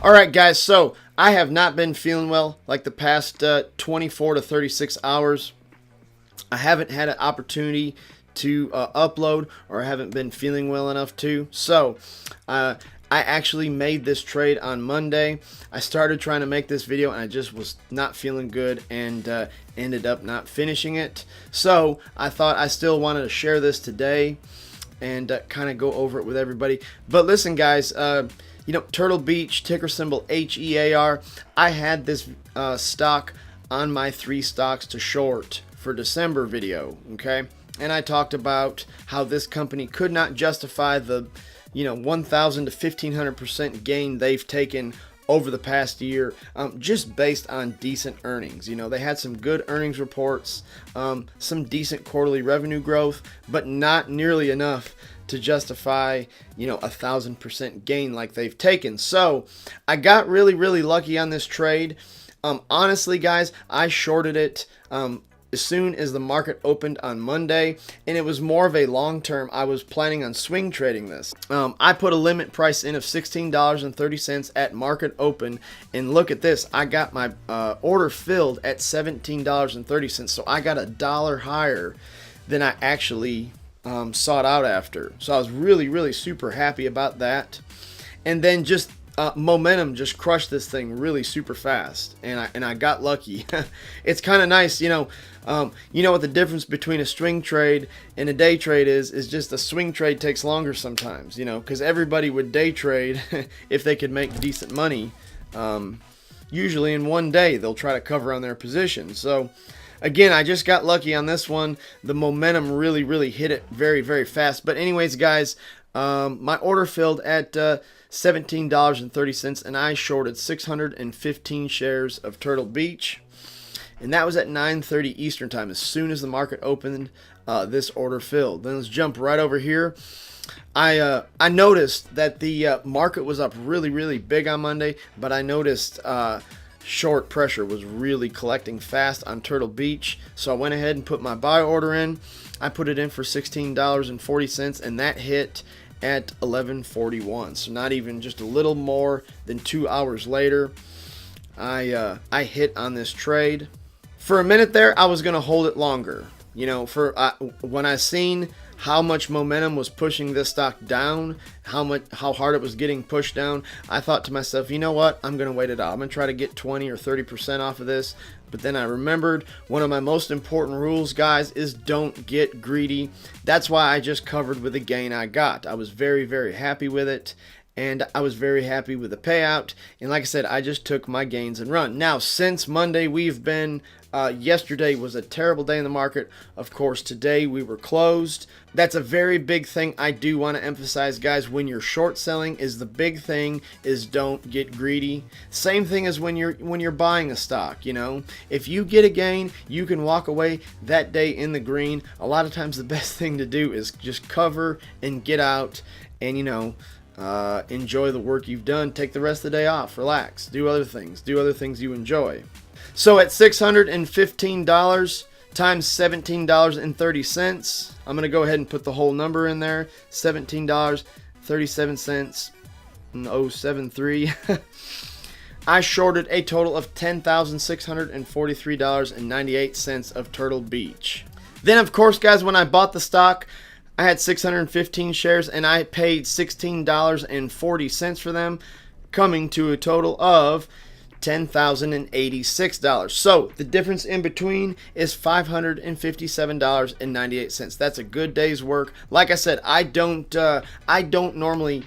All right, guys, so I have not been feeling well like the past 24 to 36 hours. I haven't had an opportunity to upload, or I haven't been feeling well enough to. So I actually made this trade on Monday. I started trying to make this video and I just was not feeling good and ended up not finishing it. So I thought I still wanted to share this today and kind of go over it with everybody. But listen, guys, you know, Turtle Beach, ticker symbol HEAR. I had this stock on my 3 stocks to short for December video, okay? And I talked about how this company could not justify the, 1,000 to 1,500% gain they've taken over the past year, just based on decent earnings. You know, they had some good earnings reports, some decent quarterly revenue growth, but not nearly enough to justify, 1,000% gain like they've taken. So I got really lucky on this trade. Honestly, guys, I shorted it as soon as the market opened on Monday, and it was more of a long term. I was planning on swing trading this. I put a limit price in of $16.30 at market open, and look at this. I got my order filled at $17.30, so I got $1 higher than I actually sought out after. So I was really super happy about that. And then just momentum just crushed this thing really super fast, and I got lucky. It's kind of nice, you know what the difference between a swing trade and a day trade is just a swing trade takes longer sometimes, because everybody would day trade if they could make decent money. Usually in one day they'll try to cover on their position. So again, I just got lucky on this one. The momentum really hit it very fast. But anyways, guys, my order filled at $17.30, and I shorted 615 shares of Turtle Beach, and that was at 9:30 Eastern time. As soon as the market opened, this order filled. Then let's jump right over here. I noticed that the market was up really big on Monday, but I noticed short pressure was really collecting fast on Turtle Beach, so I went ahead and put my buy order in. I put it in for $16.40, and that hit at 11:41. So not even, just a little more than 2 hours later, I hit on this trade. For a minute there, I was gonna hold it longer. When I seen how much momentum was pushing this stock down, how hard it was getting pushed down, I thought to myself, you know what, I'm gonna wait it out. I'm gonna try to get 20 or 30% off of this. But then I remembered one of my most important rules, guys, is don't get greedy. That's why I just covered with the gain I got. I was very happy with it, and I was very happy with the payout. And like I said, I just took my gains and run. Now, since Monday, we've been yesterday was a terrible day in the market. Of course, today we were closed. That's a very big thing I do want to emphasize, guys. When you're short selling, is the big thing is don't get greedy. Same thing as when you're buying a stock. If you get a gain, you can walk away that day in the green. A lot of times the best thing to do is just cover and get out, and enjoy the work you've done. Take the rest of the day off, relax, do other things you enjoy. So at $615 times $17.30, I'm going to go ahead and put the whole number in there, $17.37.073. I shorted a total of $10,643.98 of Turtle Beach. Then, of course, guys, when I bought the stock, I had 615 shares, and I paid $16.40 for them, coming to a total of $10,086. So the difference in between is $557.98. That's a good day's work. Like I said, I don't normally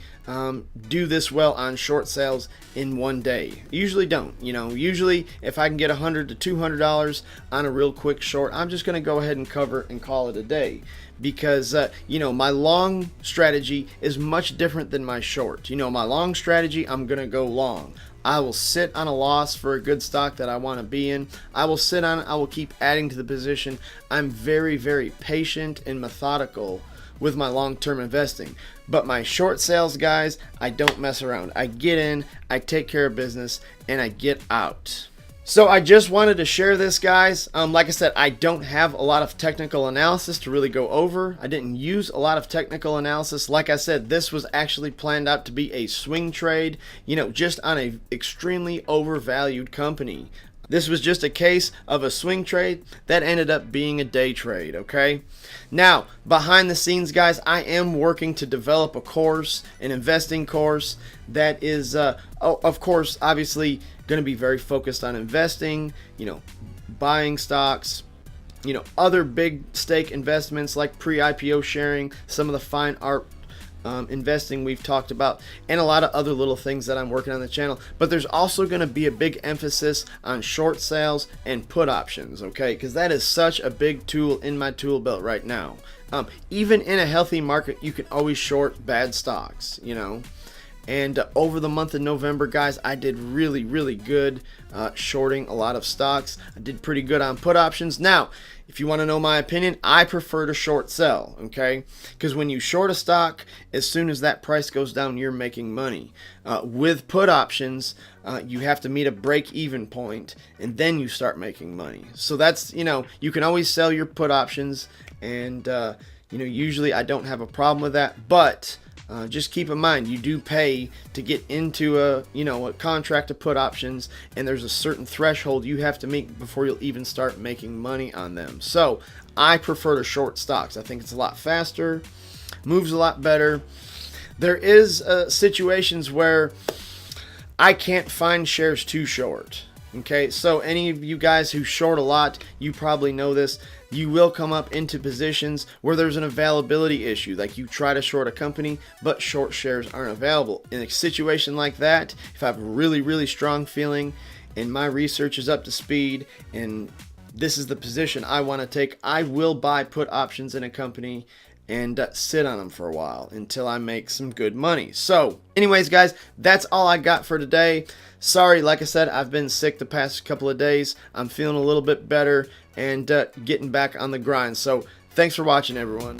do this well on short sales in one day. Usually don't. Usually if I can get $100 to $200 on a real quick short, I'm just going to go ahead and cover and call it a day. Because my long strategy is much different than my short. My long strategy, I'm going to go long. I will sit on a loss for a good stock that I want to be in. I will sit on it. I will keep adding to the position. I'm very patient and methodical with my long-term investing. But my short sales, guys, I don't mess around. I get in, I take care of business, and I get out. So I just wanted to share this, guys. Like I said, I don't have a lot of technical analysis to really go over. I didn't use a lot of technical analysis. Like I said, this was actually planned out to be a swing trade, just on a extremely overvalued company. This was just a case of a swing trade that ended up being a day trade, okay? Now, behind the scenes, guys, I am working to develop a course, an investing course that is, of course, obviously going to be very focused on investing, buying stocks, other big stake investments like pre-IPO sharing, some of the fine art investing we've talked about, and a lot of other little things that I'm working on the channel. But there's also going to be a big emphasis on short sales and put options, okay? Because that is such a big tool in my tool belt right now. Even in a healthy market, you can always short bad stocks, And over the month of November, guys, I did really, really good shorting a lot of stocks. I did pretty good on put options. Now, if you want to know my opinion, I prefer to short sell, okay? Because when you short a stock, as soon as that price goes down, you're making money. With put options, you have to meet a break-even point, and then you start making money. So that's, you can always sell your put options, and, usually I don't have a problem with that, but just keep in mind, you do pay to get into a contract to put options, and there's a certain threshold you have to meet before you'll even start making money on them. So I prefer to short stocks. I think it's a lot faster, moves a lot better. There is situations where I can't find shares too short. Okay, so any of you guys who short a lot, you probably know this. You will come up into positions where there's an availability issue, like you try to short a company, but short shares aren't available. In a situation like that, if I have a really, really strong feeling and my research is up to speed and this is the position I want to take, I will buy put options in a company and sit on them for a while until I make some good money. So anyways, guys, that's all I got for today. Sorry, like I said, I've been sick the past couple of days. I'm feeling a little bit better and getting back on the grind. So thanks for watching, everyone.